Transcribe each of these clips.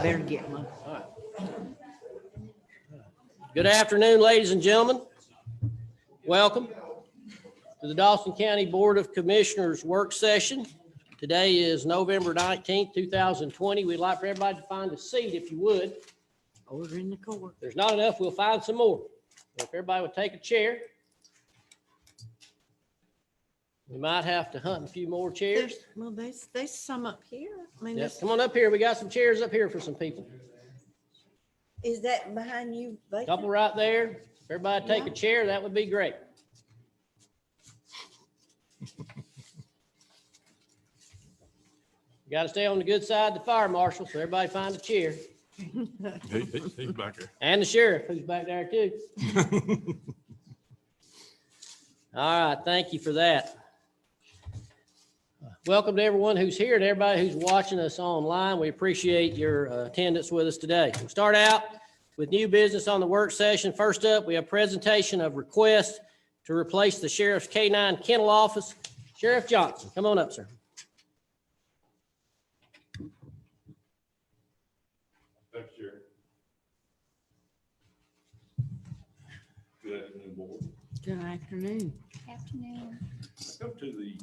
better get one. Good afternoon, ladies and gentlemen. Welcome to the Dawson County Board of Commissioners work session. Today is November 19th, 2020. We'd like for everybody to find a seat if you would. Order in the court. If there's not enough, we'll find some more. If everybody would take a chair. We might have to hunt a few more chairs. Well, there's some up here. I mean, Yep, come on up here. We got some chairs up here for some people. is that behind you? vacant? Couple right there. If everybody take a chair, that would be great. You got to stay on the good side of the fire marshal, so everybody find a chair. He's back there. And the sheriff, who's back there too. All right, thank you for that. Welcome to everyone who's here and everybody who's watching us online. We appreciate your attendance with us today. We'll start out with new business on the work session. First up, we have presentation of request to replace the sheriff's K-9 kennel office. Sheriff Johnson, come on up, sir. Thanks, Jerry. Good afternoon, board. Good afternoon. Afternoon. I come to the,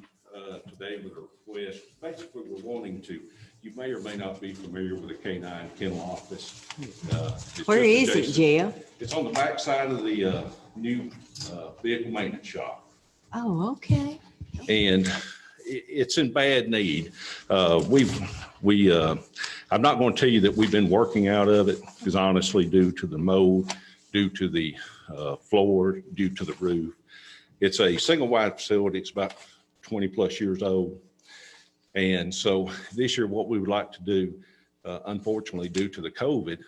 today with a request. Basically, we're wanting to, you may or may not be familiar with the K-9 kennel office. It's Where just is it, adjacent. Jeff? It's on the back side of the new vehicle maintenance shop. Oh, okay. And it's in bad need. I'm not going to tell you that we've been working out of it, because honestly, due to the mold, due to the floor, due to the roof, it's a single wide facility. It's about 20 plus years old. And so this year, what we would like to do, unfortunately, due to the COVID,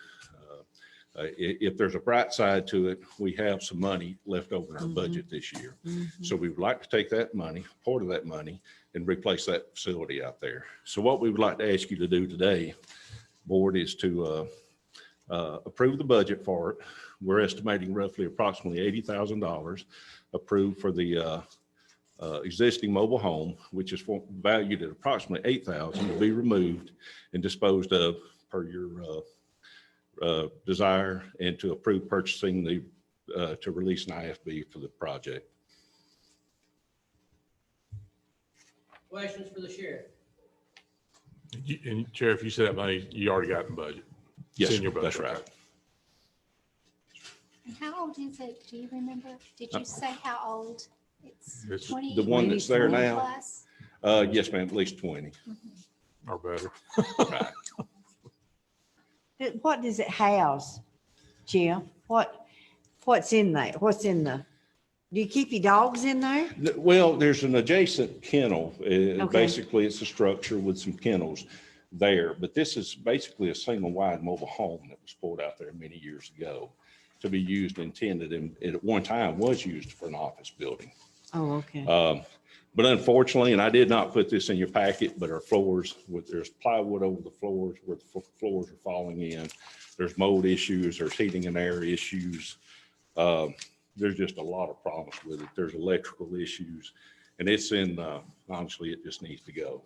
if there's a bright side to it, we have some money left over in our budget this year. So we would like to take that money, part of that money, and replace that facility out there. So what we would like to ask you to do today, board, is to approve the budget for it. We're estimating roughly approximately $80,000 approved for the existing mobile home, which is valued at approximately $8,000 to be removed and disposed of per your desire, and to approve purchasing to release an IFB for the project. Questions for the sheriff? And Sheriff, you said that money you already got in the budget. Yes, It's in your budget. that's right. And how old is it? Do you remember? Did you say how old? It's It's 20? The one that's there 20 now, plus? yes, ma'am, at least 20. Or better. Right. What does it house, Jim? What's in there? What's in the, do you keep your dogs in there? Well, there's an adjacent kennel. Okay. Basically, it's a structure with some kennels there, but this is basically a single wide mobile home that was pulled out there many years ago to be used, intended, and at one time was used for an office building. Oh, okay. But unfortunately, and I did not put this in your packet, but our floors, there's plywood over the floors where the floors are falling in. There's mold issues, there's heating and air issues. There's just a lot of problems with it. There's electrical issues, and it's honestly, it just needs to go.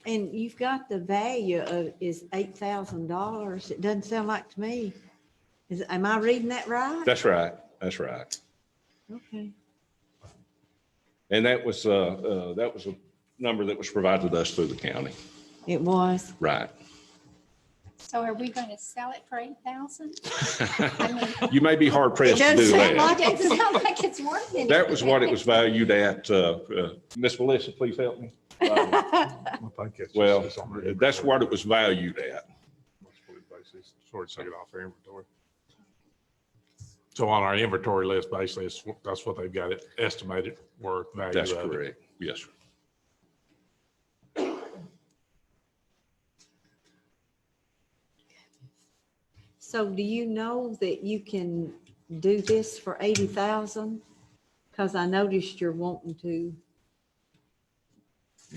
And you've got the value of is $8,000. It doesn't sound like to me. Am I reading that right? That's right. That's right. Okay. And that was a number that was provided to us through the county. It was. Right. So are we going to sell it for 8,000? I mean, You may be hard pressed It to do doesn't sound that. like it doesn't sound like it's worth anything. That was what it was valued at. Miss Melissa, please help me. Well, that's what it was valued at. Sort of take it off our inventory. So on our inventory list, basically, that's what they've got it estimated worth value. That's of it. correct. Yes, sir. So do you know that you can do this for 80,000? Because I noticed you're wanting to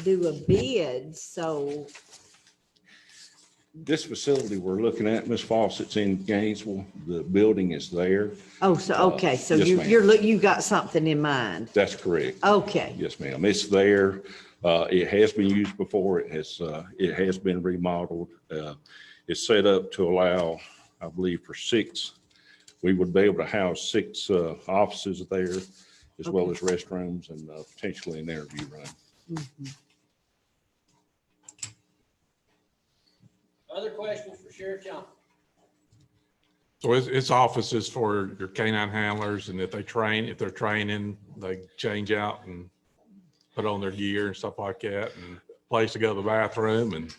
do a bid, so This facility we're looking at, Ms. Fawcett's in Gainesville. The building is there. oh, so, okay, so Yes, ma'am. you got something in mind. That's correct. Okay, Yes, ma'am. It's there. It has been used before. It has been remodeled. It's set up to allow, I believe, for 6. We would be able to house 6 offices there, as well as restrooms and potentially an interview room. Mhm. Other questions for Sheriff Johnson? So it's offices for your canine handlers, and if they're training, they change out and put on their gear and stuff like that, and place to go to the bathroom and.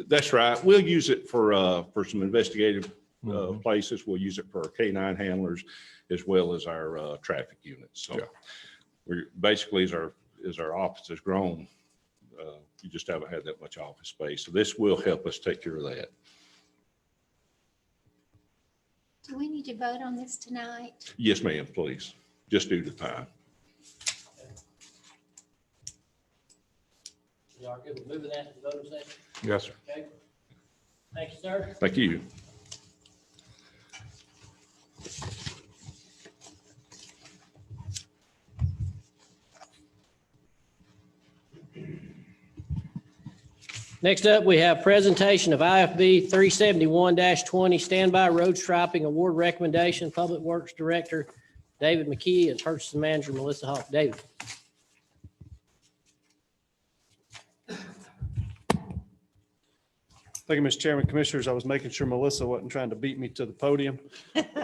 That's right. We'll use it for some investigative Mhm. places. We'll use it for our canine handlers as well as our traffic units. So Yeah. we're basically, as our office has grown, you just haven't had that much office space. So this will help us take care of that. Do we need to vote on this tonight? Yes, ma'am, please. Just due to time. Y'all good with moving that to the voting session? Yes, sir. Okay. Thank you, sir. Thank you. Next up, we have presentation of IFB 371-20 Standby Road Striping Award Recommendation, Public Works Director David McKee and Purchasing Manager Melissa Hawk. David. Thank you, Mr. Chairman. Commissioners, I was making sure Melissa wasn't trying to beat me to the podium.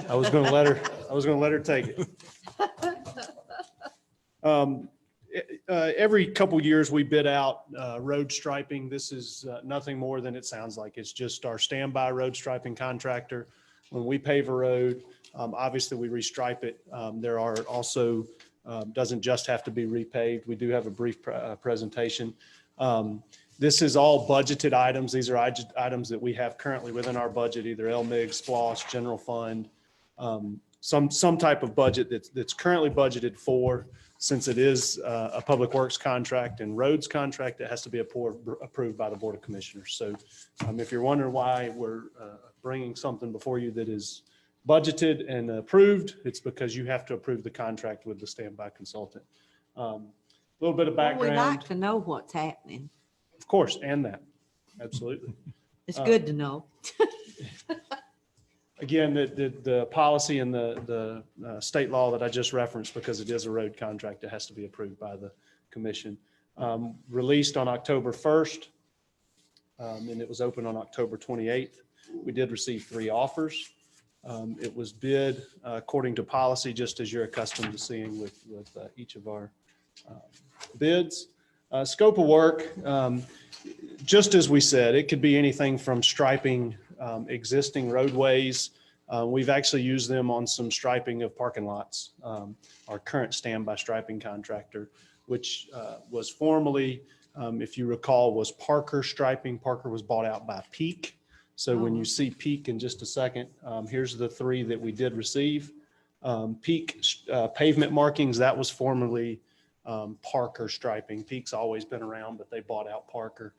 I was going to let her take it. Every couple years, we bid out road striping. This is nothing more than it sounds like. It's just our standby road striping contractor. When we pave a road, obviously we restripe it. There are also, doesn't just have to be repaved. We do have a brief presentation. This is all budgeted items. These are items that we have currently within our budget, either LMIG, SPLOST, general fund, some type of budget that's currently budgeted for. Since it is a public works contract and roads contract, it has to be approved by the Board of Commissioners. So if you're wondering why we're bringing something before you that is budgeted and approved, it's because you have to approve the contract with the standby consultant. A little bit of Well, we'd background, like to know what's happening. of course, and that, absolutely. It's good to know. Again, the policy and the state law that I just referenced, because it is a road contract, it has to be approved by the commission. Released on October 1st, and it was open on October 28th. We did receive 3 offers. It was bid according to policy, just as you're accustomed to seeing with each of our bids. Scope of work, just as we said, it could be anything from striping existing roadways. We've actually used them on some striping of parking lots. Our current standby striping contractor, which was formerly, if you recall, was Parker Striping. Parker was bought out by Peak. So when you see Peak in just a second, here's the 3 that we did receive. Peak pavement markings, that was formerly Parker Striping. Peak's always been around, but they bought out Parker.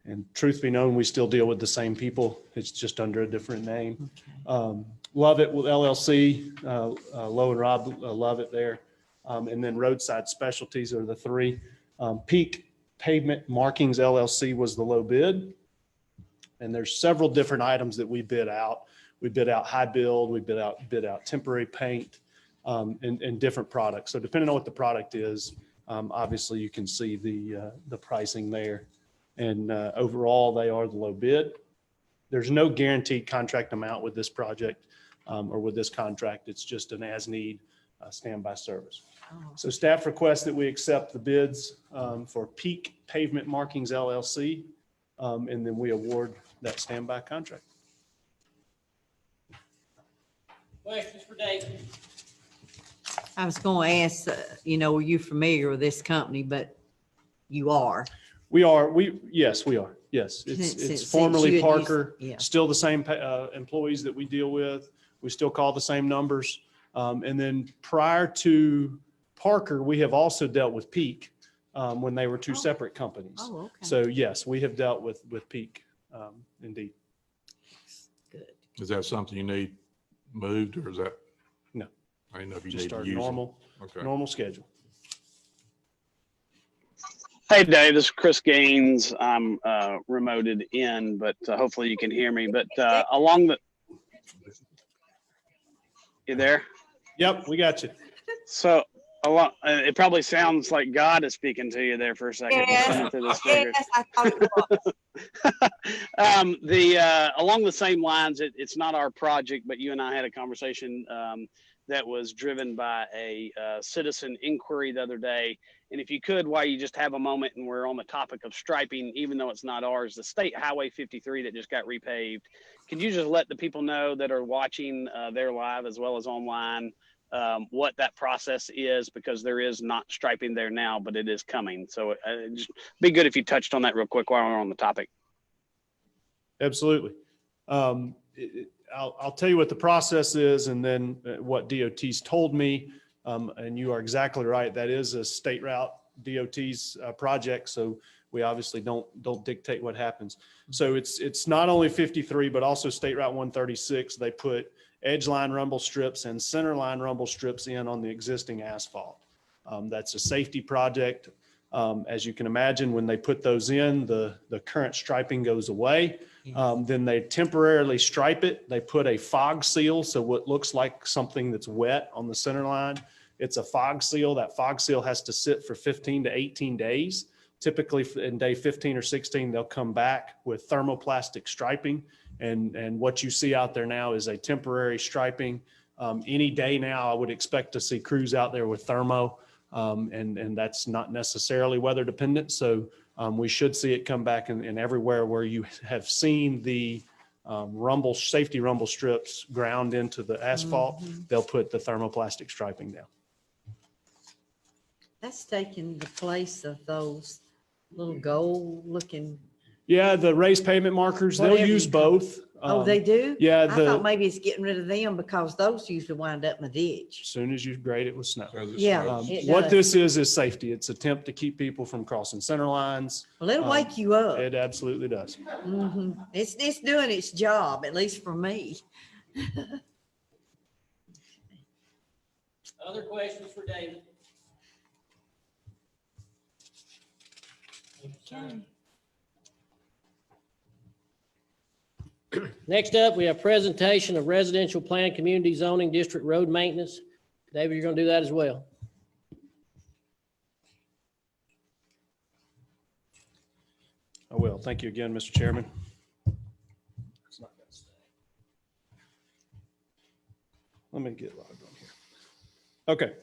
And truth be known, we still deal with the same people. It's just under a different name. Lovett with LLC, Lowe and Rob Lovett there. And then Roadside Specialties are the 3. Peak Pavement Markings LLC was the low bid. And there's several different items that we bid out. We bid out high build, we bid out temporary paint, and different products. So depending on what the product is, obviously you can see the pricing there. And overall, they are the low bid. There's no guaranteed contract amount with this project or with this contract. It's just an as-need standby service. So staff requests that we accept the bids for Peak Pavement Markings LLC, and then we award that standby contract. Questions for David? I was going to ask, are you familiar with this company? But you are. Yes, we are. Yes, Since it's you formerly had Parker, used- yeah. still the same employees that we deal with. We still call the same numbers. And then prior to Parker, we have also dealt with Peak when they were 2 separate companies. Oh, okay. So yes, we have dealt with Peak, indeed. Good. Is that something you need moved, or is that? No. I didn't know if you Just need to our use them. normal Okay. normal schedule. Hey Dave, this is Chris Gaines. I'm remoted in, but hopefully you can hear me. But you there? Yep, we got you. So it probably sounds like God is speaking to you there for a second. Coming through the speakers. Yes, I thought it was. Along the same lines, it's not our project, but you and I had a conversation that was driven by a citizen inquiry the other day. And if you could, while you just have a moment and we're on the topic of striping, even though it's not ours, the State Highway 53 that just got repaved, could you just let the people know that are watching there live as well as online what that process is, because there is not striping there now, but it is coming. So it'd just be good if you touched on that real quick while we're on the topic. Absolutely. I'll tell you what the process is and then what DOT's told me. And you are exactly right. That is a state route DOT's project. So we obviously don't dictate what happens. So it's not only 53, but also State Route 136. They put edge line rumble strips and center line rumble strips in on the existing asphalt. That's a safety project. As you can imagine, when they put those in, the current striping goes away. Then they temporarily stripe it. They put a fog seal, so what looks like something that's wet on the center line. It's a fog seal. That fog seal has to sit for 15 to 18 days. Typically in day 15 or 16, they'll come back with thermoplastic striping. And what you see out there now is a temporary striping. Any day now, I would expect to see crews out there with thermo. And that's not necessarily weather dependent. So we should see it come back and everywhere where you have seen the safety rumble strips ground into the asphalt, they'll put the thermoplastic striping down. That's taking the place of those little gold looking. Yeah, the raised pavement markers, they'll Whatever use you call both. Oh, they do? Yeah, I thought maybe it's getting rid of them because those usually wind up in the ditch. as soon as you grade it with snow. Yeah. It What does. this is safety. It's attempt to keep people from crossing center lines. Well, it'll wake you up. It absolutely does. It's doing its job, at least for me. Other questions for David? Next up, we have presentation of residential plan, community zoning, district road maintenance. David, you're going to do that as well. I will. Thank you again, Mr. Chairman. Let me get logged on here. Okay.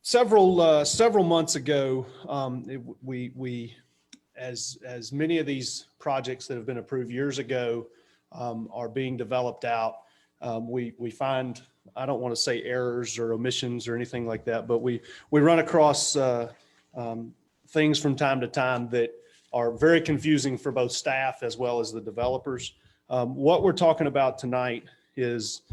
Several months ago, as many of these projects that have been approved years ago are being developed out, we find, I don't want to say errors or omissions or anything like that, but we run across things from time to time that are very confusing for both staff as well as the developers. What we're talking about tonight is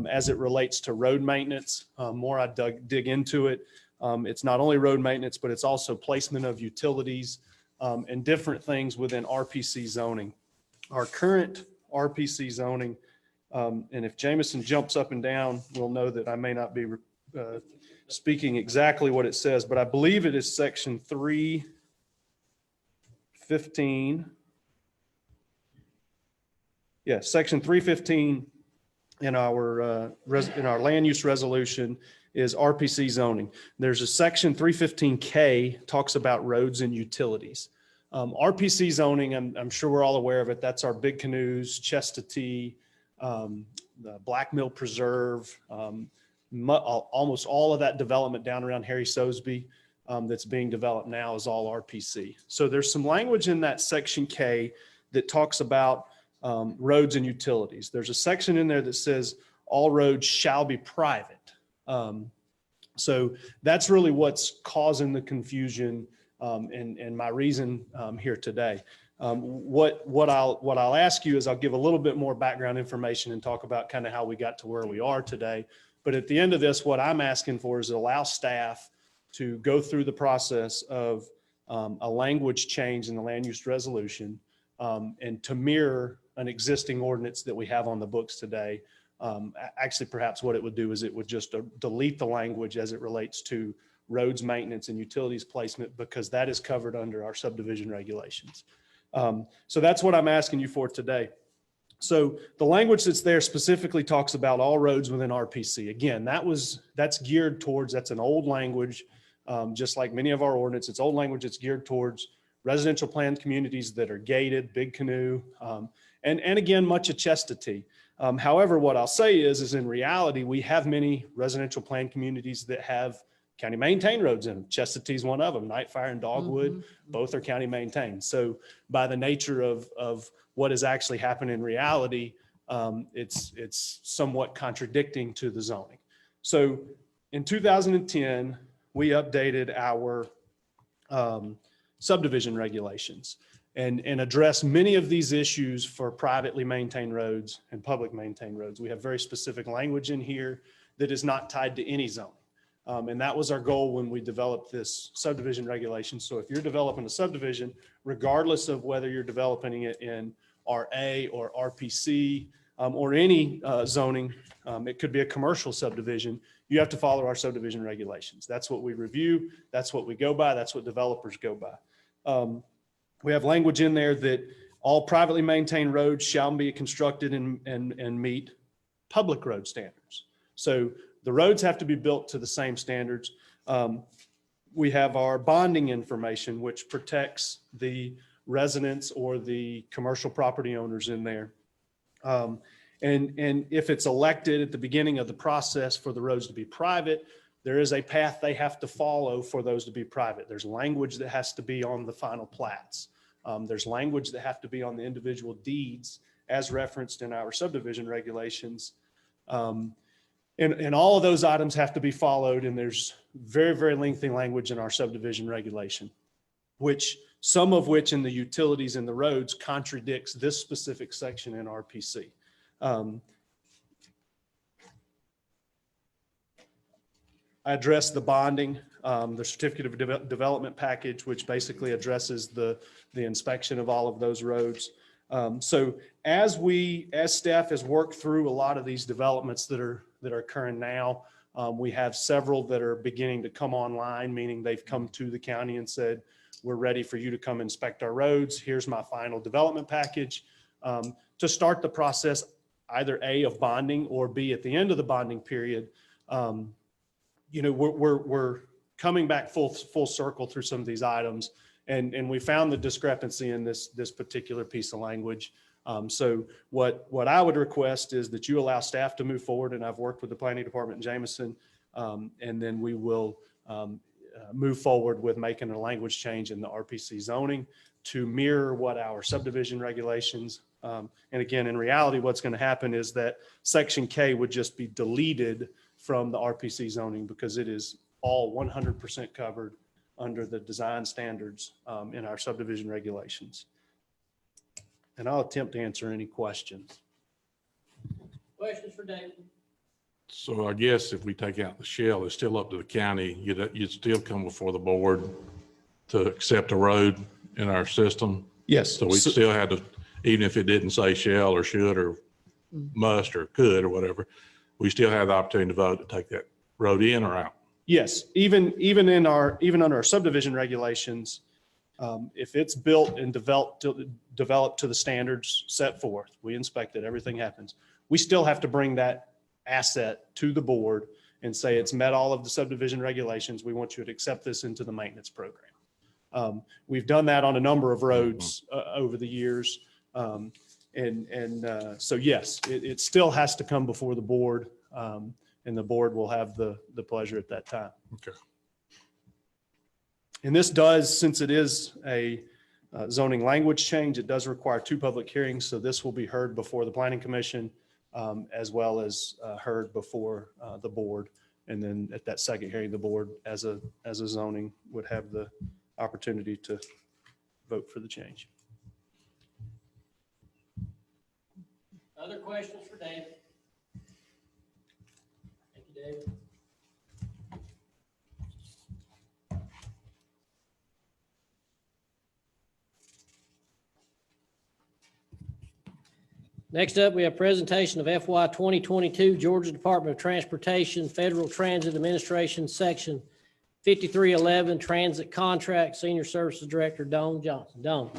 as it relates to road maintenance. More I dig into it. It's not only road maintenance, but it's also placement of utilities and different things within RPC zoning. Our current RPC zoning, and if Jameson jumps up and down, we'll know that I may not be speaking exactly what it says, but I believe it is section 315. Yeah, section 315 in our land use resolution is RPC zoning. There's a section 315K talks about roads and utilities. RPC zoning, I'm sure we're all aware of it. That's our Big Canoes, Chestatee, the Black Mill Preserve, almost all of that development down around Harry Sosby that's being developed now is all RPC. So there's some language in that section K that talks about roads and utilities. There's a section in there that says all roads shall be private. So that's really what's causing the confusion and my reason here today. What I'll ask you is I'll give a little bit more background information and talk about kind of how we got to where we are today. But at the end of this, what I'm asking for is allow staff to go through the process of a language change in the land use resolution and to mirror an existing ordinance that we have on the books today Actually, perhaps what it would do is it would just delete the language as it relates to roads maintenance and utilities placement, because that is covered under our subdivision regulations. So that's what I'm asking you for today. So the language that's there specifically talks about all roads within RPC. Again, that's geared towards, that's an old language, just like many of our ordinance. It's old language. It's geared towards residential planned communities that are gated, big canoe, and again, much of chastity. However, what I'll say is in reality, we have many residential planned communities that have county maintained roads in them. Chastity is one of them. Nightfire and Dogwood, both are county maintained. So by the nature of what is actually happening in reality, it's somewhat contradicting to the zoning. So in 2010, we updated our subdivision regulations and address many of these issues for privately maintained roads and public maintained roads. We have very specific language in here that is not tied to any zone. And that was our goal when we developed this subdivision regulation. So if you're developing a subdivision, regardless of whether you're developing it in RA or RPC or any zoning, it could be a commercial subdivision, you have to follow our subdivision regulations. That's what we review. That's what we go by. That's what developers go by. We have language in there that all privately maintained roads shall be constructed and meet public road standards. So the roads have to be built to the same standards. We have our bonding information, which protects the residents or the commercial property owners in there. And if it's elected at the beginning of the process for the roads to be private, there is a path they have to follow for those to be private. There's language that has to be on the final plats. There's language that have to be on the individual deeds as referenced in our subdivision regulations. And all of those items have to be followed. And there's very, very lengthy language in our subdivision regulation, some of which in the utilities and the roads contradicts this specific section in RPC. I addressed the bonding, the certificate of development package, which basically addresses the inspection of all of those roads. So as staff has worked through a lot of these developments that are occurring now, we have several that are beginning to come online, meaning they've come to the county and said, we're ready for you to come inspect our roads. Here's my final development package. To start the process, either A, of bonding, or B, at the end of the bonding period, we're coming back full circle through some of these items. And we found the discrepancy in this particular piece of language. So what I would request is that you allow staff to move forward, and I've worked with the planning department in Jameson, and then we will move forward with making a language change in the RPC zoning to mirror what our subdivision regulations. And again, in reality, what's going to happen is that section K would just be deleted from the RPC zoning because it is all 100% covered under the design standards in our subdivision regulations. And I'll attempt to answer any questions. Questions for David? So I guess if we take out the shell, it's still up to the county. You'd still come before the board to accept a road in our system. Yes. So we still had to, even if it didn't say shall or should or must or could or whatever, we still have the opportunity to vote to take that road in or out. Yes, even under our subdivision regulations, if it's built and developed to the standards set forth, we inspect it, everything happens. We still have to bring that asset to the board and say it's met all of the subdivision regulations. We want you to accept this into the maintenance program. We've done that on a number of roads over the years. So yes, it still has to come before the board. And the board will have the pleasure at that time. Okay. And this does, since it is a zoning language change, it does require 2 public hearings. So this will be heard before the Planning Commission as well as heard before the board. And then at that second hearing, the board as a zoning would have the opportunity to vote for the change. Other questions for David? Thank you, David. Next up, we have presentation of FY 2022 Georgia Department of Transportation Federal Transit Administration, Section 5311, Transit Contract, Senior Services Director, Dawn Johnson. Dawn.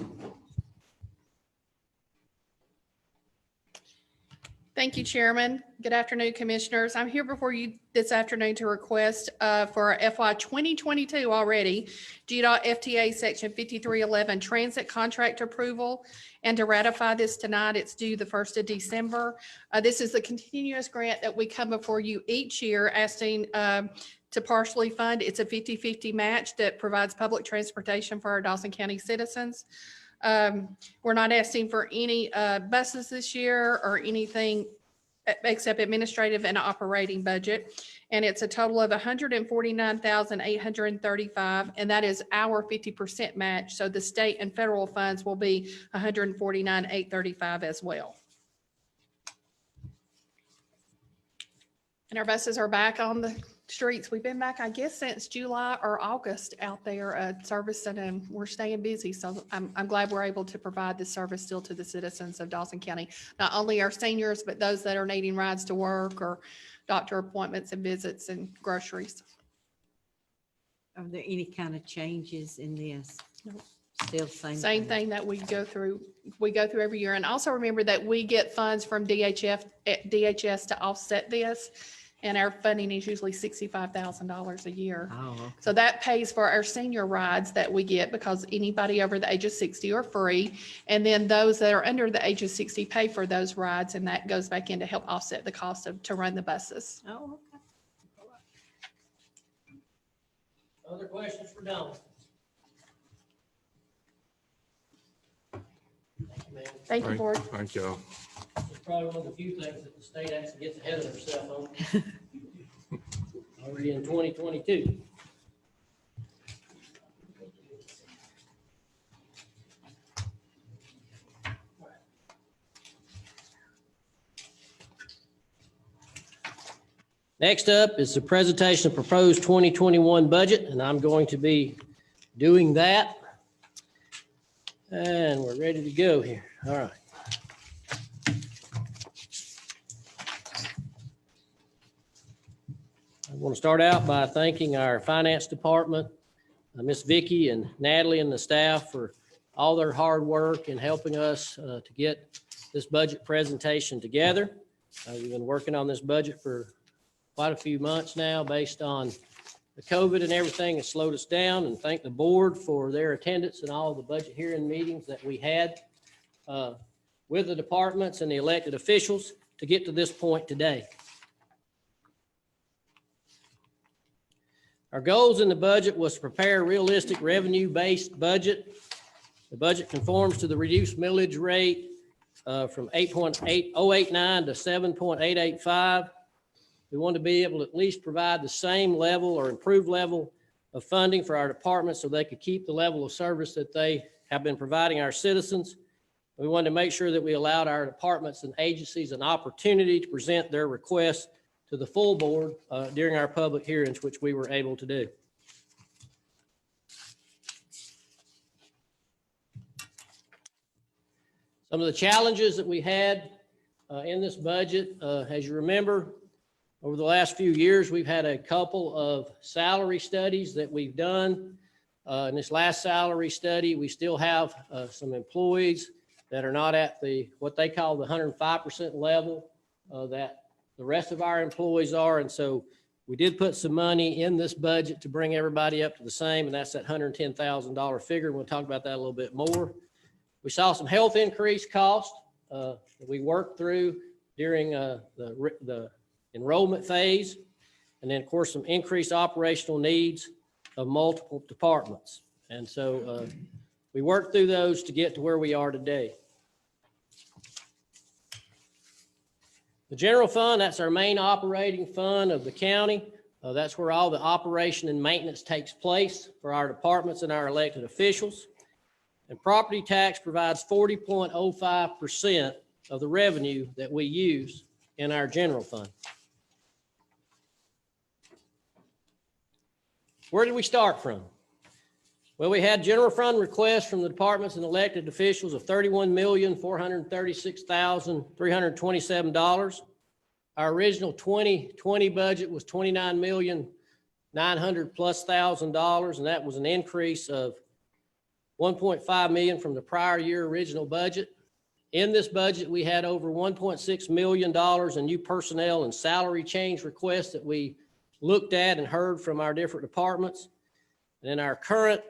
Thank you, Chairman. Good afternoon, Commissioners. I'm here before you this afternoon to request for FY 2022 already, GDOT FTA Section 5311 Transit Contract Approval, and to ratify this tonight. It's due the 1st of December. This is the continuous grant that we come before you each year asking to partially fund. It's a 50-50 match that provides public transportation for our Dawson County citizens. We're not asking for any buses this year or anything except administrative and operating budget. And it's a total of $149,835, and that is our 50% match. So the state and federal funds will be $149,835 as well. And our buses are back on the streets. We've been back, I guess, since July or August out there servicing, and we're staying busy. So I'm glad we're able to provide this service still to the citizens of Dawson County. Not only our seniors, but those that are needing rides to work or doctor appointments and visits and groceries. Are there any kind of changes in this? No. Still same? Same thing that we go through every year. And also remember that we get funds from DHS to offset this. And our funding is usually $65,000 a year. Oh, okay. So that pays for our senior rides that we get because anybody over the age of 60 are free. And then those that are under the age of 60 pay for those rides, and that goes back in to help offset the cost to run the buses. Oh, okay. Other questions for Dawn? Thank you, ma'am. Thank you, Board. Thank y'all. It's probably one of the few things that the state actually gets ahead of herself on. Already in 2022. Next up is the presentation of proposed 2021 budget, and I'm going to be doing that. And we're ready to go here. All right. I want to start out by thanking our finance department, Miss Vicky and Natalie and the staff for all their hard work in helping us to get this budget presentation together. We've been working on this budget for quite a few months now based on the COVID and everything has slowed us down, and thank the board for their attendance and all the budget hearing meetings that we had with the departments and the elected officials to get to this point today. Our goals in the budget was to prepare a realistic revenue-based budget. The budget conforms to the reduced millage rate from 8.8089 to 7.885. We want to be able to at least provide the same level or improved level of funding for our departments so they could keep the level of service that they have been providing our citizens. We wanted to make sure that we allowed our departments and agencies an opportunity to present their requests to the full board during our public hearings, which we were able to do. Some of the challenges that we had in this budget, as you remember, over the last few years, we've had a couple of salary studies that we've done. In this last salary study, we still have some employees that are not at what they call the 105% level that the rest of our employees are. And so we did put some money in this budget to bring everybody up to the same, and that's that $110,000 figure. We'll talk about that a little bit more. We saw some health increase cost that we worked through during the enrollment phase. And then of course, some increased operational needs of multiple departments. And so we worked through those to get to where we are today. The general fund, that's our main operating fund of the county. That's where all the operation and maintenance takes place for our departments and our elected officials. And property tax provides 40.05% of the revenue that we use in our general fund. Where did we start from? Well, we had general fund requests from the departments and elected officials of $31,436,327. Our original 2020 budget was $29,900,000+, and that was an increase of $1.5 million from the prior year original budget. In this budget, we had over $1.6 million in new personnel and salary change requests that we looked at and heard from our different departments. And in our current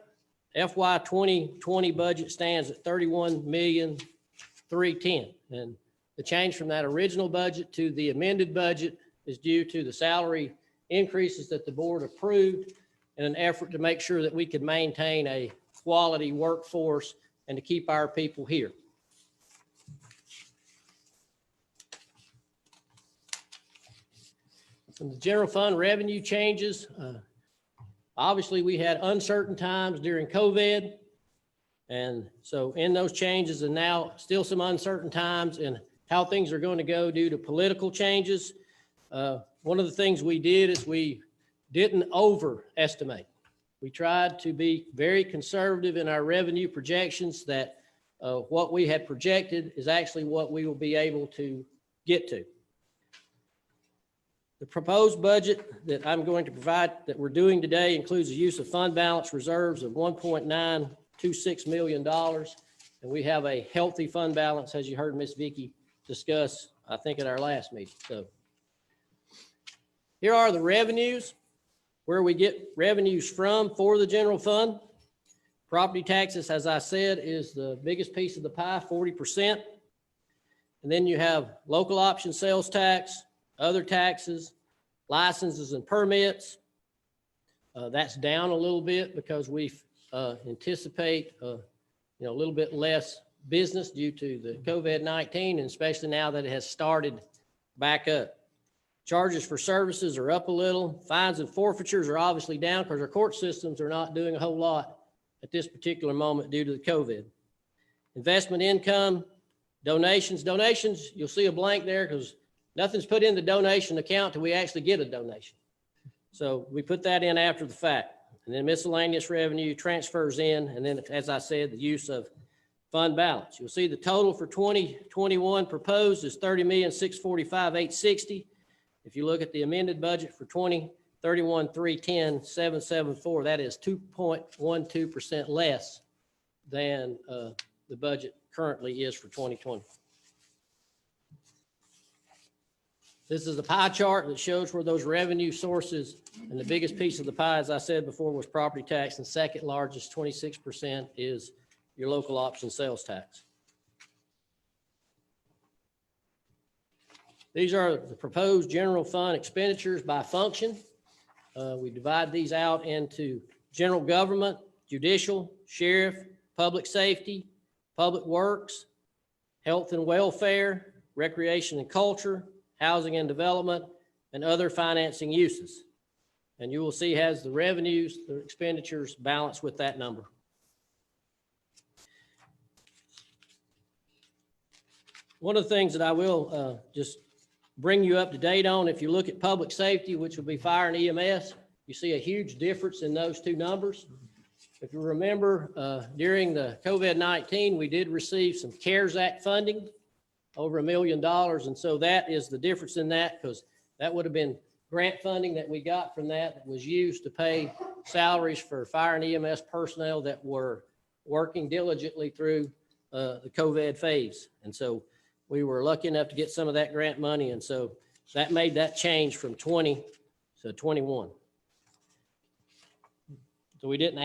FY 2020 budget stands at $31,310,000. And the change from that original budget to the amended budget is due to the salary increases that the board approved in an effort to make sure that we could maintain a quality workforce and to keep our people here. From the general fund revenue changes, obviously we had uncertain times during COVID. And so in those changes and now still some uncertain times in how things are going to go due to political changes. One of the things we did is we didn't overestimate. We tried to be very conservative in our revenue projections that what we had projected is actually what we will be able to get to. The proposed budget that I'm going to provide that we're doing today includes the use of fund balance reserves of $1.926 million. And we have a healthy fund balance, as you heard Ms. Vicky discuss, I think at our last meeting. So here are the revenues, where we get revenues from for the general fund. Property taxes, as I said, is the biggest piece of the pie, 40%. And then you have local option sales tax, other taxes, licenses and permits. That's down a little bit because we anticipate a little bit less business due to the COVID-19, and especially now that it has started back up. Charges for services are up a little. Fines and forfeitures are obviously down because our court systems are not doing a whole lot at this particular moment due to the COVID. Investment income, donations, you'll see a blank there because nothing's put in the donation account till we actually get a donation. So we put that in after the fact. And then miscellaneous revenue transfers in. And then, as I said, the use of fund balance. You'll see the total for 2021 proposed is $30,645,860. If you look at the amended budget for 2031,310,774, that is 2.12% less than the budget currently is for 2020. This is a pie chart that shows where those revenue sources, and the biggest piece of the pie, as I said before, was property tax, and second largest, 26%, is your local option sales tax. These are the proposed general fund expenditures by function. We divide these out into general government, judicial, sheriff, public safety, public works, health and welfare, recreation and culture, housing and development, and other financing uses. And you will see has the revenues, the expenditures balanced with that number. One of the things that I will just bring you up to date on, if you look at public safety, which will be fire and EMS, you see a huge difference in those two numbers. If you remember, during the COVID-19, we did receive some CARES Act funding, over $1 million. And so that is the difference in that, because that would have been grant funding that we got from that was used to pay salaries for fire and EMS personnel that were working diligently through the COVID phase. And so we were lucky enough to get some of that grant money. And so that made that change from 20 to 21. So we didn't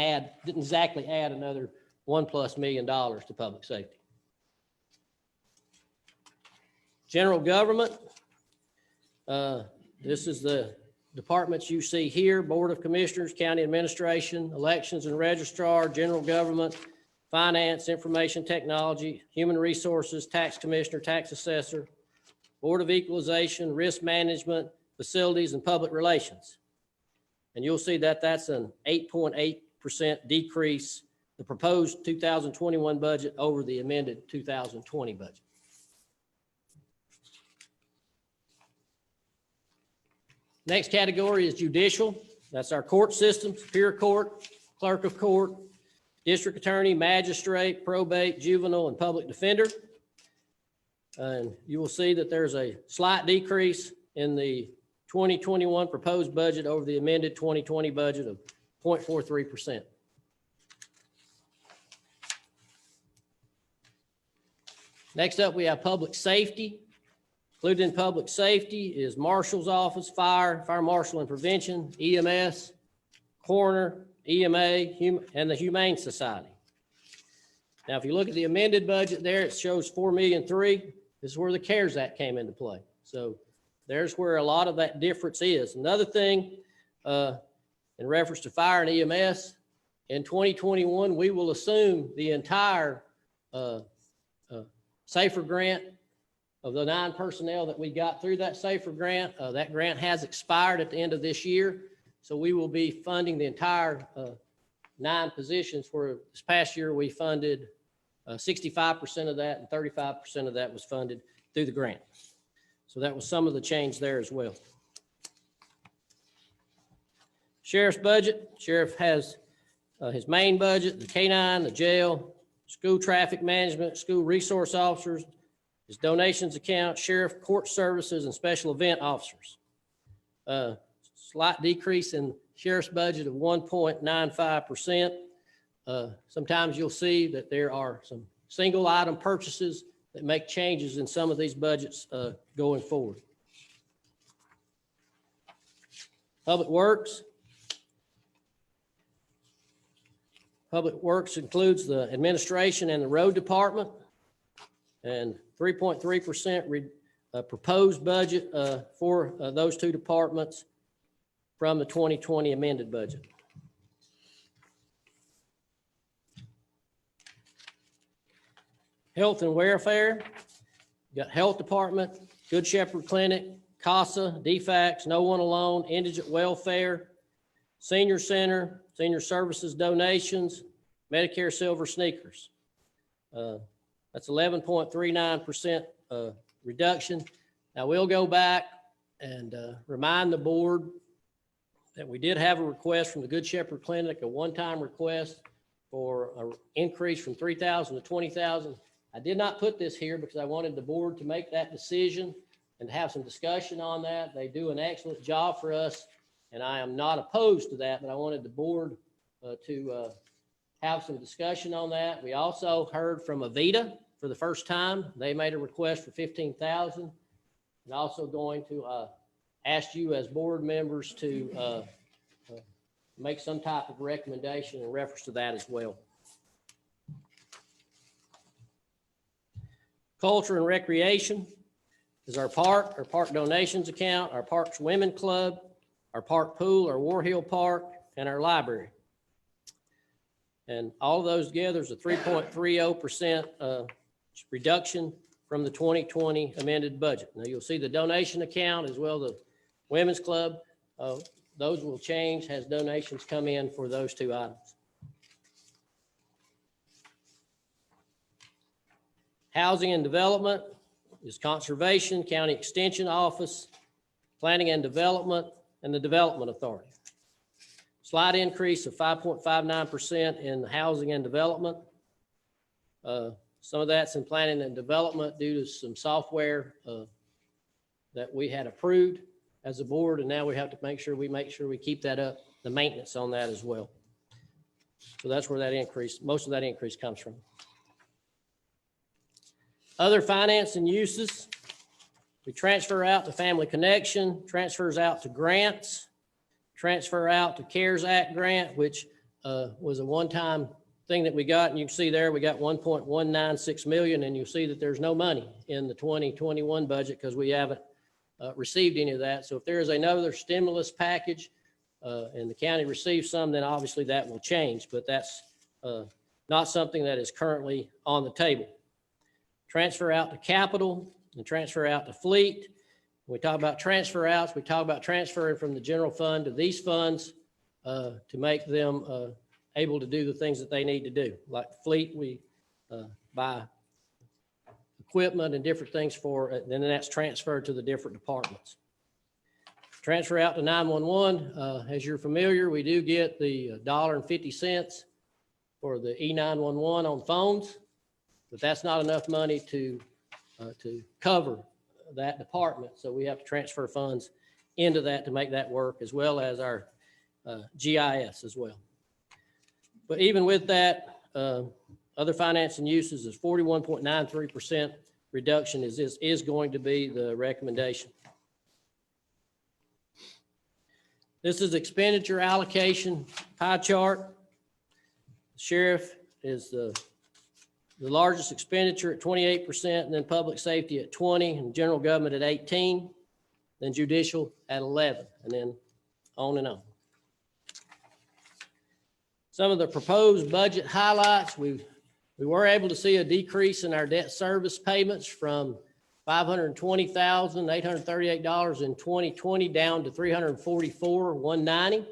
exactly add another $1+ million to public safety. General government, this is the departments you see here: Board of Commissioners, County Administration, Elections and Registrar, General Government, Finance, Information Technology, Human Resources, Tax Commissioner, Tax Assessor, Board of Equalization, Risk Management, Facilities, and Public Relations. And you'll see that that's an 8.8% decrease, the proposed 2021 budget over the amended 2020 budget. Next category is judicial. That's our court system, Superior Court, Clerk of Court, district attorney, magistrate, probate, juvenile, and public defender. And you will see that there's a slight decrease in the 2021 proposed budget over the amended 2020 budget of 0.43%. Next up, we have public safety. Included in public safety is marshal's office, fire marshal and prevention, EMS, coroner, EMA, and the Humane Society. Now, if you look at the amended budget there, it shows $4.3 million. This is where the CARES Act came into play. So there's where a lot of that difference is. Another thing, in reference to fire and EMS, in 2021, we will assume the entire SAFER grant of the 9 personnel that we got through that SAFER grant. That grant has expired at the end of this year. So we will be funding the entire 9 positions, where this past year we funded 65% of that, and 35% of that was funded through the grant. So that was some of the change there as well. Sheriff's budget. Sheriff has his main budget, the K-9, the jail, school traffic management, school resource officers, his donations account, sheriff, court services, and special event officers. Slight decrease in sheriff's budget of 1.95%. Sometimes you'll see that there are some single item purchases that make changes in some of these budgets going forward. Public Works. Public Works includes the administration and the road department, and 3.3% proposed budget for those 2 departments from the 2020 amended budget. Health and welfare. You got health department, Good Shepherd Clinic, CASA, DFACS, No One Alone, indigent welfare, senior center, senior services donations, Medicare Silver sneakers. That's 11.39% reduction. Now we'll go back and remind the board that we did have a request from the Good Shepherd Clinic, a one-time request for an increase from 3,000 to 20,000. I did not put this here because I wanted the board to make that decision and have some discussion on that. They do an excellent job for us, and I am not opposed to that, but I wanted the board to have some discussion on that. We also heard from Avita for the first time. They made a request for 15,000, and also going to ask you as board members to make some type of recommendation in reference to that as well. Culture and recreation is our park donations account, our Parks Women Club, our park pool, our War Hill Park, and our library. And all of those together is a 3.30% reduction from the 2020 amended budget. Now you'll see the donation account as well, the Women's Club. Those will change as donations come in for those 2 items. Housing and development is conservation, county extension office, planning and development, and the development authority. Slight increase of 5.59% in housing and development. Some of that's in planning and development due to some software that we had approved as a board, and now we have to make sure we keep that up, the maintenance on that as well. So that's where that increase, most of that increase comes from. Other finance and uses, we transfer out to Family Connection, transfers out to grants, transfer out to CARES Act grant, which was a one-time thing that we got. And you can see there, we got 1.196 million, and you'll see that there's no money in the 2021 budget because we haven't received any of that. So if there is another stimulus package and the county receives some, then obviously that will change, but that's not something that is currently on the table. Transfer out to capital and transfer out to fleet. When we talk about transfer outs, we talk about transferring from the general fund to these funds to make them able to do the things that they need to do. Like fleet, we buy equipment and different things for it, and then that's transferred to the different departments. Transfer out to 911. As you're familiar, we do get the $1.50 for the E911 on phones, but that's not enough money to cover that department. So we have to transfer funds into that to make that work, as well as our GIS as well. But even with that, other financing uses is 41.93% reduction is going to be the recommendation. This is expenditure allocation pie chart. Sheriff is the largest expenditure at 28%, and then public safety at 20%, and general government at 18%, then judicial at 11%, and then on and on. Some of the proposed budget highlights, we were able to see a decrease in our debt service payments from $520,838 in 2020 down to $344,190.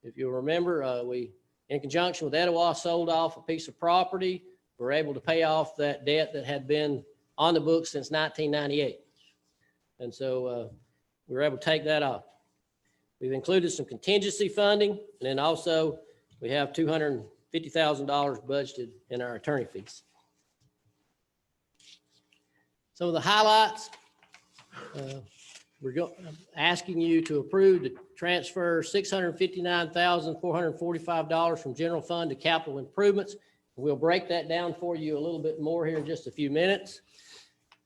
If you'll remember, we, in conjunction with Etowah, sold off a piece of property. We're able to pay off that debt that had been on the books since 1998. And so we were able to take that off. We've included some contingency funding, and then also we have $250,000 budgeted in our attorney fees. Some of the highlights, I'm asking you to approve to transfer $659,445 from general fund to capital improvements. We'll break that down for you a little bit more here in just a few minutes.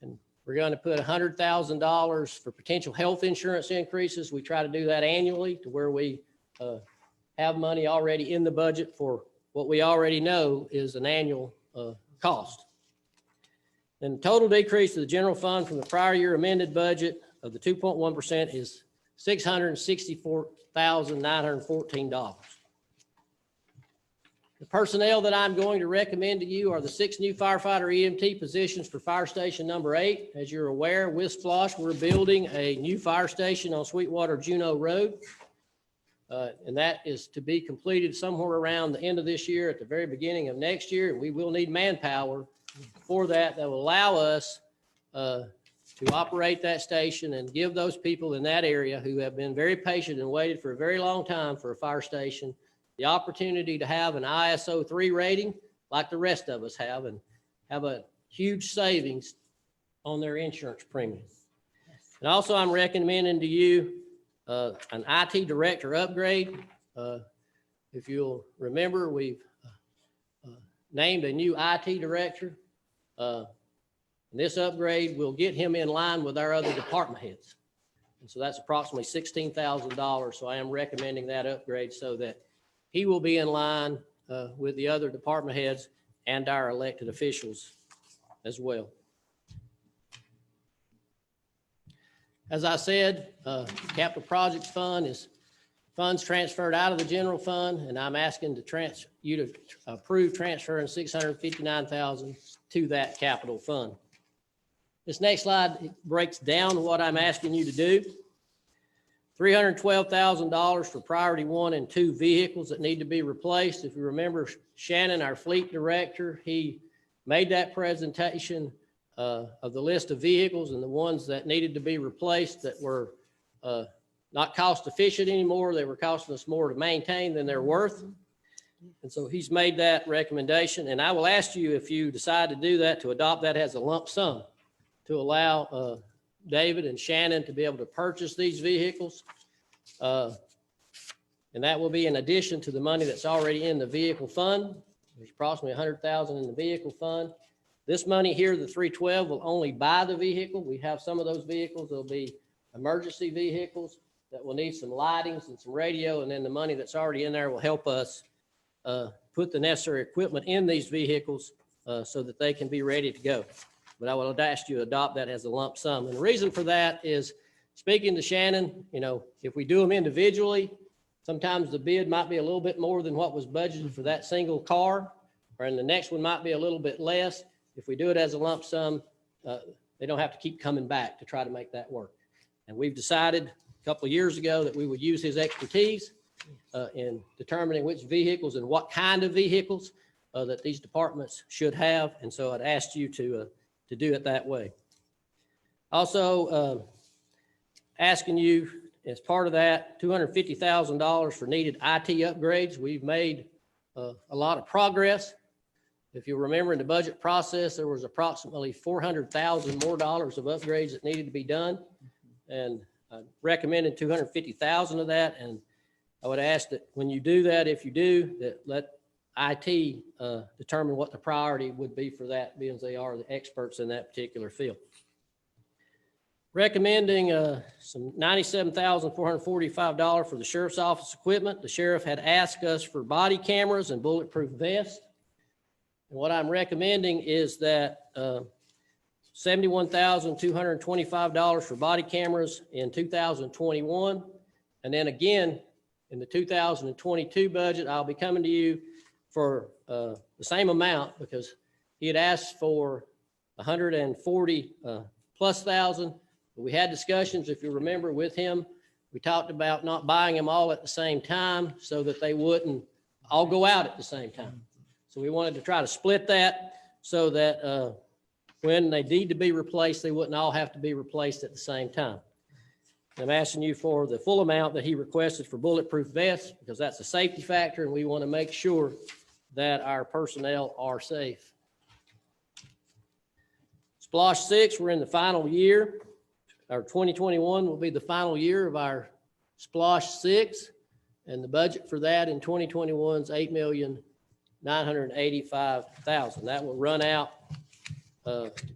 And we're going to put $100,000 for potential health insurance increases. We try to do that annually to where we have money already in the budget for what we already know is an annual cost. And the total decrease of the general fund from the prior year amended budget of the 2.1% is $664,914. The personnel that I'm going to recommend to you are the 6 new firefighter EMT positions for Fire Station number 8. As you're aware, with Splosh, we're building a new fire station on Sweetwater Juneau Road. And that is to be completed somewhere around the end of this year, at the very beginning of next year. And we will need manpower for that will allow us to operate that station and give those people in that area who have been very patient and waited for a very long time for a fire station the opportunity to have an ISO 3 rating like the rest of us have, and have a huge savings on their insurance premiums. And also, I'm recommending to you an IT director upgrade. If you'll remember, we've named a new IT director. And this upgrade will get him in line with our other department heads. And so that's approximately $16,000. So I am recommending that upgrade so that he will be in line with the other department heads and our elected officials as well. As I said, Capital Projects Fund is funds transferred out of the general fund, and I'm asking you to approve transferring $659,000 to that capital fund. This next slide breaks down what I'm asking you to do. $312,000 for priority 1 and 2 vehicles that need to be replaced. If you remember Shannon, our fleet director, he made that presentation of the list of vehicles and the ones that needed to be replaced that were not cost efficient anymore. They were costing us more to maintain than they're worth. And so he's made that recommendation. And I will ask you, if you decide to do that, to adopt that as a lump sum to allow David and Shannon to be able to purchase these vehicles. And that will be in addition to the money that's already in the vehicle fund. There's approximately $100,000 in the vehicle fund. This money here, the 312, will only buy the vehicle. We have some of those vehicles. There'll be emergency vehicles that will need some lightings and some radio. And then the money that's already in there will help us put the necessary equipment in these vehicles so that they can be ready to go. But I will ask you to adopt that as a lump sum. And the reason for that is, speaking to Shannon, if we do them individually, sometimes the bid might be a little bit more than what was budgeted for that single car, and the next one might be a little bit less. If we do it as a lump sum, they don't have to keep coming back to try to make that work. And we've decided a couple of years ago that we would use his expertise in determining which vehicles and what kind of vehicles that these departments should have. And so I'd asked you to do it that way. Also, asking you, as part of that, $250,000 for needed IT upgrades. We've made a lot of progress. If you remember in the budget process, there was approximately $400,000 more dollars of upgrades that needed to be done. And I recommended 250,000 of that. And I would ask that when you do that, if you do, that let IT determine what the priority would be for that, being they are the experts in that particular field. Recommending some $97,445 for the sheriff's office equipment. The sheriff had asked us for body cameras and bulletproof vests. And what I'm recommending is that $71,225 for body cameras in 2021. And then again, in the 2022 budget, I'll be coming to you for the same amount, because he had asked for 140 plus thousand. We had discussions, if you remember, with him. We talked about not buying them all at the same time so that they wouldn't all go out at the same time. So we wanted to try to split that so that when they need to be replaced, they wouldn't all have to be replaced at the same time. I'm asking you for the full amount that he requested for bulletproof vests, because that's a safety factor, and we want to make sure that our personnel are safe. Splosh 6, we're in the final year. Our 2021 will be the final year of our Splosh 6, and the budget for that in 2021 is $8,985,000. That will run out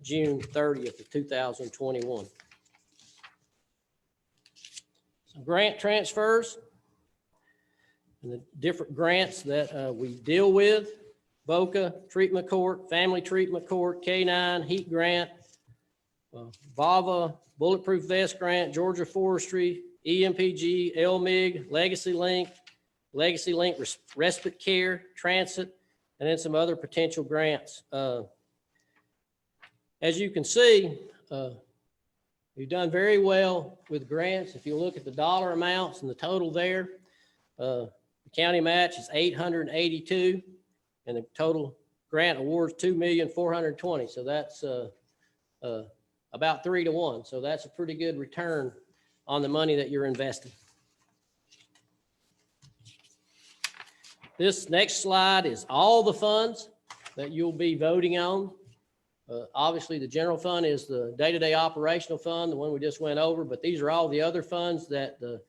June 30th of 2021. Some grant transfers and the different grants that we deal with: VOCA Treatment Court, Family Treatment Court, K9, Heat Grant, VAVA, Bulletproof Vest Grant, Georgia Forestry, EMPG, LMIG, Legacy Link Respite Care, Transit, and then some other potential grants. As you can see, we've done very well with grants. If you look at the dollar amounts and the total there, the county match is $882, and the total grant awards $2,420,000. So that's about 3 to 1. So that's a pretty good return on the money that you're investing. This next slide is all the funds that you'll be voting on. Obviously, the general fund is the day-to-day operational fund, the one we just went over, but these are all the other funds that the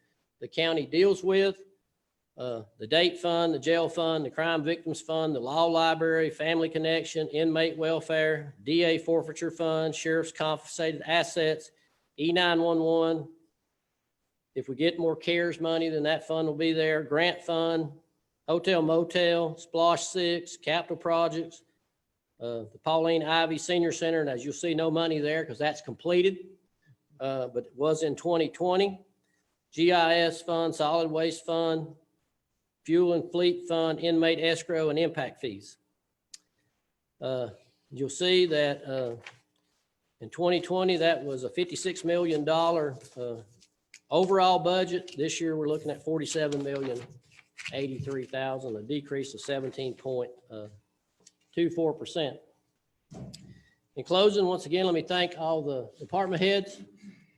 county deals with. The date fund, the jail fund, the crime victims fund, the law library, family connection, inmate welfare, DA forfeiture fund, sheriff's confiscated assets, E911. If we get more CARES money, then that fund will be there. Grant fund, hotel motel, Splosh 6, capital projects, the Pauline Ivy Senior Center, and as you'll see, no money there because that's completed, but it was in 2020. GIS fund, solid waste fund, fuel and fleet fund, inmate escrow, and impact fees. You'll see that in 2020, that was a $56 million overall budget. This year, we're looking at $47,083,000, a decrease of 17.24%. In closing, once again, let me thank all the department heads,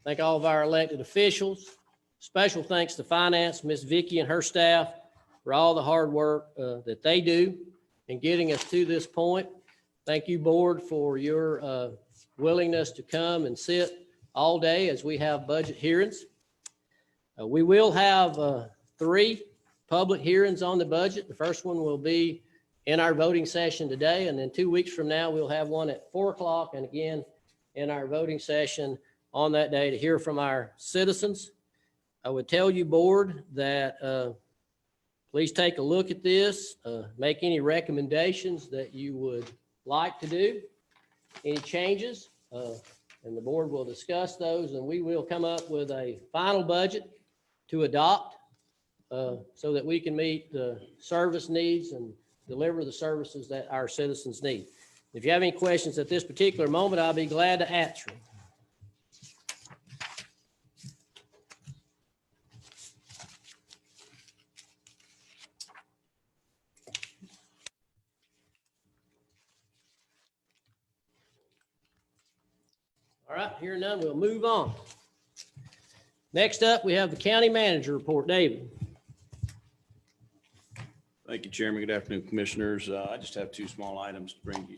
thank all of our elected officials. Special thanks to Finance, Miss Vicky and her staff, for all the hard work that they do in getting us to this point. Thank you, board, for your willingness to come and sit all day as we have budget hearings. We will have 3 public hearings on the budget. The first one will be in our voting session today, and then 2 weeks from now, we'll have one at 4 o'clock, and again in our voting session on that day to hear from our citizens. I would tell you, board, that please take a look at this, make any recommendations that you would like to do, any changes, and the board will discuss those, and we will come up with a final budget to adopt so that we can meet the service needs and deliver the services that our citizens need. If you have any questions at this particular moment, I'll be glad to answer them. All right, hearing none, we'll move on. Next up, we have the county manager report. David. Thank you, Chairman. Good afternoon, Commissioners. I just have two small items to bring you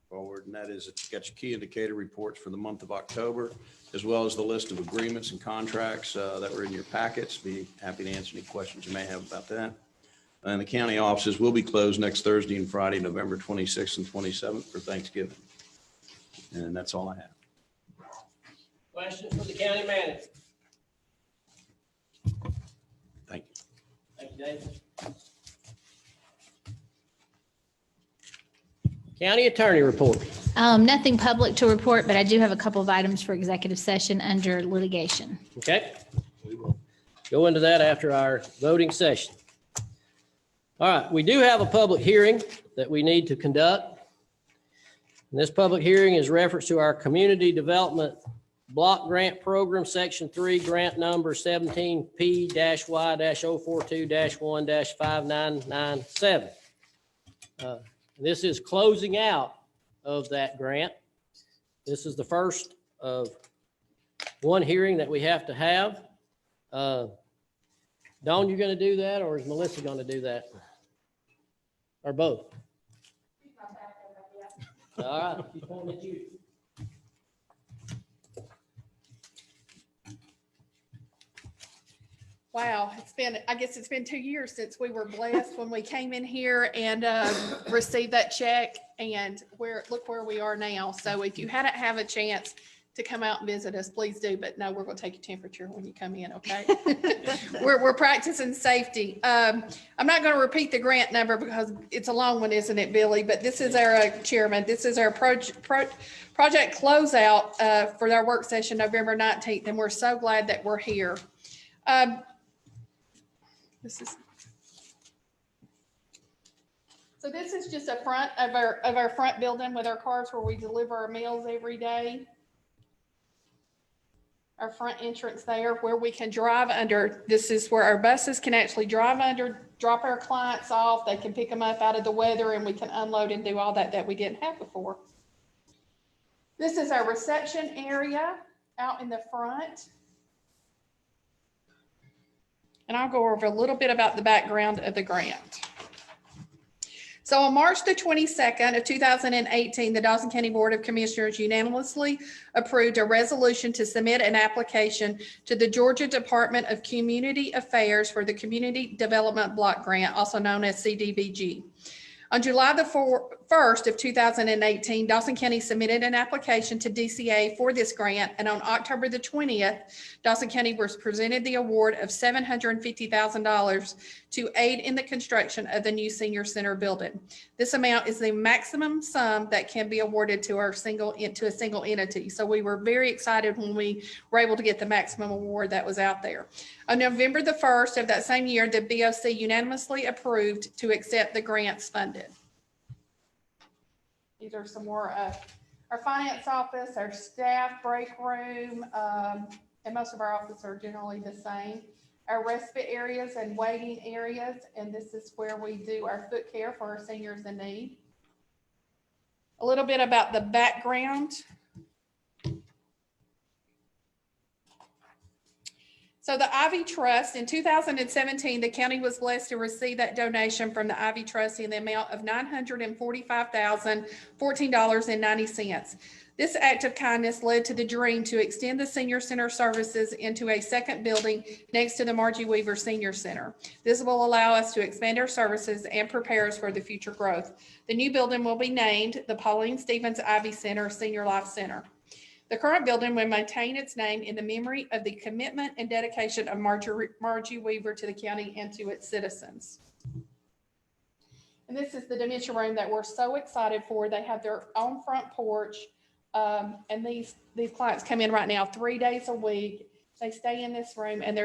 forward, and that is that you got your key indicator reports for the month of October, as well as the list of agreements and contracts that were in your packets. Be happy to answer any questions you may have about that. And the county offices will be closed next Thursday and Friday, November 26th and 27th for Thanksgiving. And that's all I have. Questions for the county manager? Thank you. Thank you, David. County attorney report. Nothing public to report, but I do have a couple of items for executive session under litigation. Okay. We will go into that after our voting session. All right, we do have a public hearing that we need to conduct. And this public hearing is reference to our Community Development Block Grant Program, Section 3, Grant Number 17P-Y-042-1-5997. This is closing out of that grant. This is the first of one hearing that we have to have. Dawn, you going to do that, or is Melissa going to do that? Or both? All right, she's pointing at you. Wow, I guess it's been 2 years since we were blessed when we came in here and received that check, and look where we are now. So if you hadn't have a chance to come out and visit us, please do. But no, we're going to take your temperature when you come in, okay? We're practicing safety. I'm not going to repeat the grant number because it's a long one, isn't it, Billy? But this is our chairman. This is our project closeout for our work session, November 19th, and we're so glad that we're here. So this is just a front of our front building with our cars where we deliver our meals every day. Our front entrance there where we can drive under. This is where our buses can actually drive under, drop our clients off. They can pick them up out of the weather, and we can unload and do all that we didn't have before. This is our reception area out in the front. And I'll go over a little bit about the background of the grant. So on March the 22nd of 2018, the Dawson County Board of Commissioners unanimously approved a resolution to submit an application to the Georgia Department of Community Affairs for the Community Development Block Grant, also known as CDBG. On July the 1st of 2018, Dawson County submitted an application to DCA for this grant, and on October the 20th, Dawson County was presented the award of $750,000 to aid in the construction of the new senior center building. This amount is the maximum sum that can be awarded to a single entity. So we were very excited when we were able to get the maximum award that was out there. On November the 1st of that same year, the BOC unanimously approved to accept the grants funded. These are some more our finance office, our staff break room, and most of our offices are generally the same. Our respite areas and waiting areas, and this is where we do our foot care for our seniors in need. A little bit about the background. So the Ivy Trust, in 2017, the county was blessed to receive that donation from the Ivy Trust in the amount of $945,014.90. This act of kindness led to the dream to extend the senior center services into a second building next to the Margie Weaver Senior Center. This will allow us to expand our services and prepare us for the future growth. The new building will be named the Pauline Stevens Ivy Center Senior Life Center. The current building will maintain its name in the memory of the commitment and dedication of Margie Weaver to the county and to its citizens. And this is the dementia room that we're so excited for. They have their own front porch. And these clients come in right now 3 days a week. They stay in this room, and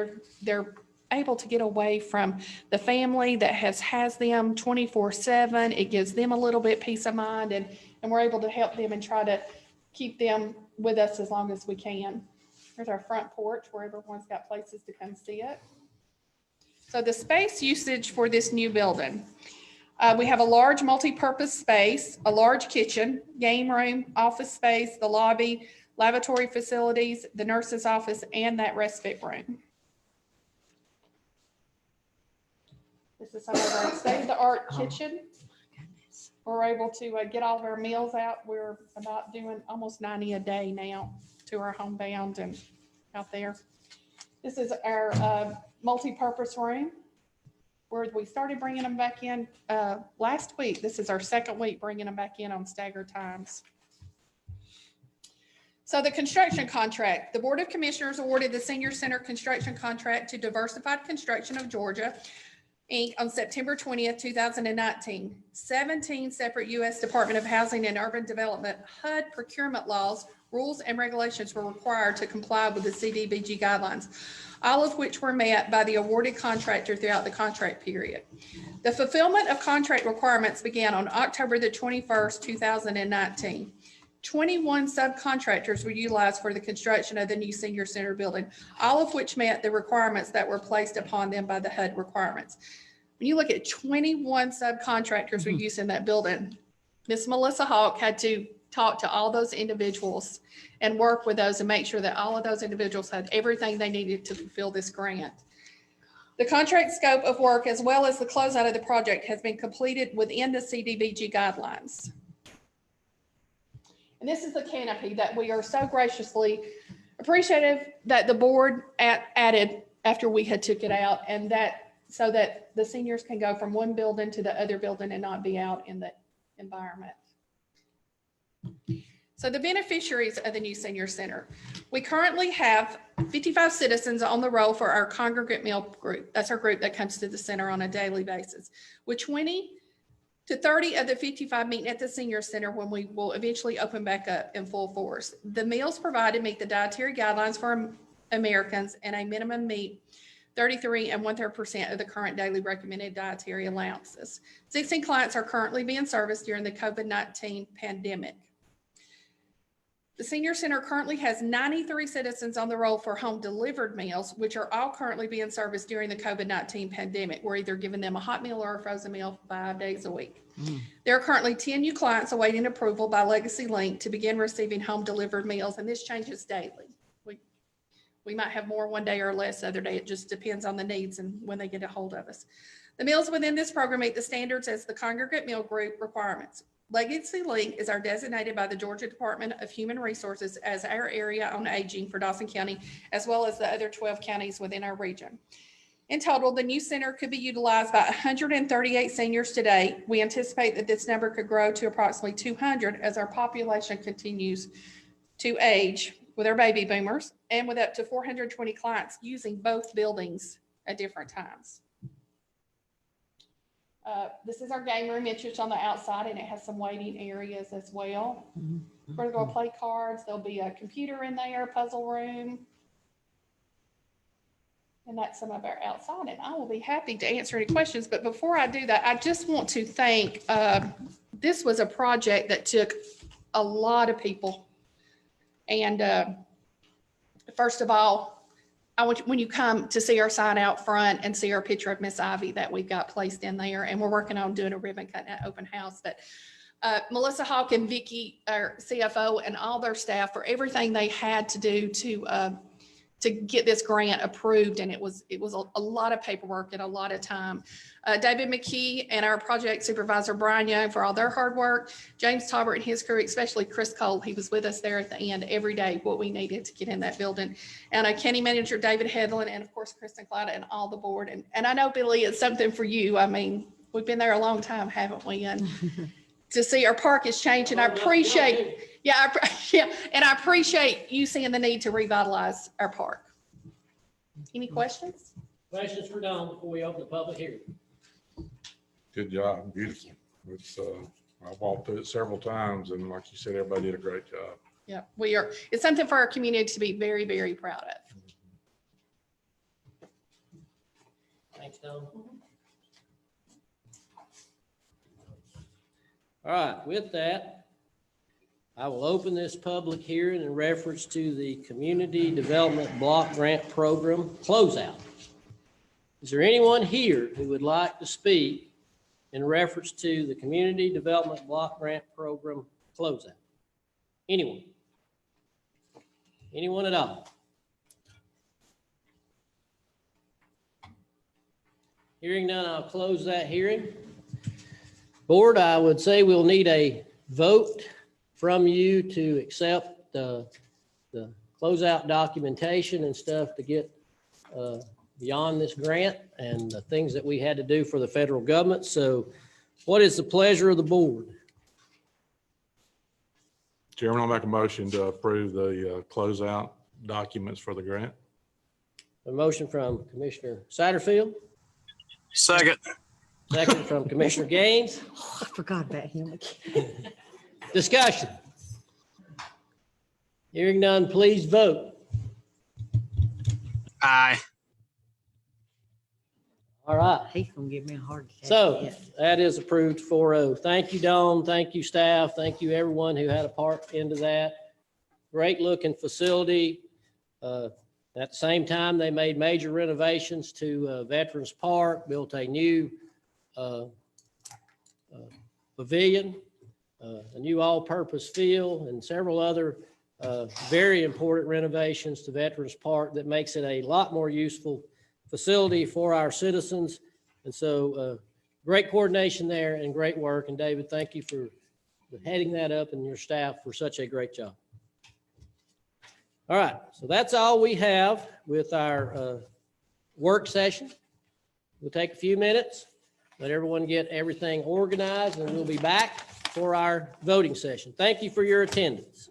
they're able to get away from the family that has them 24/7. It gives them a little bit peace of mind, and we're able to help them and try to keep them with us as long as we can. Here's our front porch where everyone's got places to come see it. So the space usage for this new building. We have a large multi-purpose space, a large kitchen, game room, office space, the lobby, lavatory facilities, the nurse's office, and that respite room. This is some of our state-of-the-art kitchen. We're able to get all of our meals out. We're about doing almost 90 a day now to our homebound and out there. This is our multi-purpose room where we started bringing them back in last week. This is our second week bringing them back in on staggered times. So the construction contract, the Board of Commissioners awarded the Senior Center construction contract to Diversified Construction of Georgia, Inc. on September 20th, 2019. 17 separate U.S. Department of Housing and Urban Development HUD procurement laws, rules, and regulations were required to comply with the CDBG guidelines, all of which were met by the awarded contractor throughout the contract period. The fulfillment of contract requirements began on October the 21st, 2019. 21 subcontractors were utilized for the construction of the new senior center building, all of which met the requirements that were placed upon them by the HUD requirements. When you look at 21 subcontractors were used in that building, Ms. Melissa Hawk had to talk to all those individuals and work with those and make sure that all of those individuals had everything they needed to fulfill this grant. The contract scope of work as well as the closeout of the project has been completed within the CDBG guidelines. And this is the canopy that we are so graciously appreciative that the board added after we had took it out, and that so that the seniors can go from one building to the other building and not be out in the environment. So the beneficiaries of the new senior center, we currently have 55 citizens on the roll for our congregate meal group. That's our group that comes to the center on a daily basis, with 20 to 30 of the 55 meeting at the senior center when we will eventually open back up in full force. The meals provided meet the dietary guidelines for Americans, and a minimum meet 33 1/3% of the current daily recommended dietary allowances. 16 clients are currently being serviced during the COVID-19 pandemic. The senior center currently has 93 citizens on the roll for home delivered meals, which are all currently being serviced during the COVID-19 pandemic. We're either giving them a hot meal or a frozen meal 5 days a week. There are currently 10 new clients awaiting approval by Legacy Link to begin receiving home delivered meals, and this changes daily. We might have more one day or less the other day. It just depends on the needs and when they get a hold of us. The meals within this program meet the standards as the congregate meal group requirements. Legacy Link is our designated by the Georgia Department of Human Resources as our area on aging for Dawson County, as well as the other 12 counties within our region. In total, the new center could be utilized by 138 seniors today. We anticipate that this number could grow to approximately 200 as our population continues to age with our baby boomers, and with up to 420 clients using both buildings at different times. This is our game room. It's just on the outside, and it has some waiting areas as well. We're going to play cards. There'll be a computer in there, a puzzle room. And that's some of our outside, and I will be happy to answer any questions. But before I do that, I just want to thank, this was a project that took a lot of people. And first of all, I want you, when you come to see our sign out front and see our picture of Miss Ivy that we've got placed in there, and we're working on doing a ribbon cutting at open house, that Melissa Hawk and Vicky, our CFO, and all their staff for everything they had to do to get this grant approved. And it was a lot of paperwork and a lot of time. David McKee and our project supervisor, Brian Young, for all their hard work. James Talbert and his crew, especially Chris Cole, he was with us there at the end every day, what we needed to get in that building. And county manager, David Hedlund, and of course, Kristen Clyde and all the board. And I know, Billy, it's something for you. I mean, we've been there a long time, haven't we? And to see our park is changing, I appreciate, and I appreciate you seeing the need to revitalize our park. Any questions? Questions for Dawn before we open the public hearing? Good job, beautiful. It's, I walked through it several times, and like you said, everybody did a great job. Yeah, we are. It's something for our community to be very, very proud of. Thanks, Dawn. All right, with that, I will open this public hearing in reference to the Community Development Block Grant Program closeout. Is there anyone here who would like to speak in reference to the Community Development Block Grant Program closeout? Anyone? Anyone at all? Hearing none, I'll close that hearing. Board, I would say we'll need a vote from you to accept the closeout documentation and stuff to get beyond this grant and the things that we had to do for the federal government. So what is the pleasure of the board? Chairman, I'll make a motion to approve the closeout documents for the grant. A motion from Commissioner Satterfield, Second. second from Commissioner Gaines. Oh, I forgot about him. Discussion. Hearing none, please vote. Aye. All right. He's gonna give me a heart attack. So Yeah. that is approved 4-0. Thank you, Dawn. Thank you, staff. Thank you, everyone who had a part into that. Great looking facility. At the same time, they made major renovations to Veterans Park, built a new pavilion, a new all-purpose field, and several other very important renovations to Veterans Park that makes it a lot more useful facility for our citizens. And so great coordination there and great work. And David, thank you for heading that up and your staff for such a great job. All right, so that's all we have with our work session. We'll take a few minutes, let everyone get everything organized, and we'll be back for our voting session. Thank you for your attendance.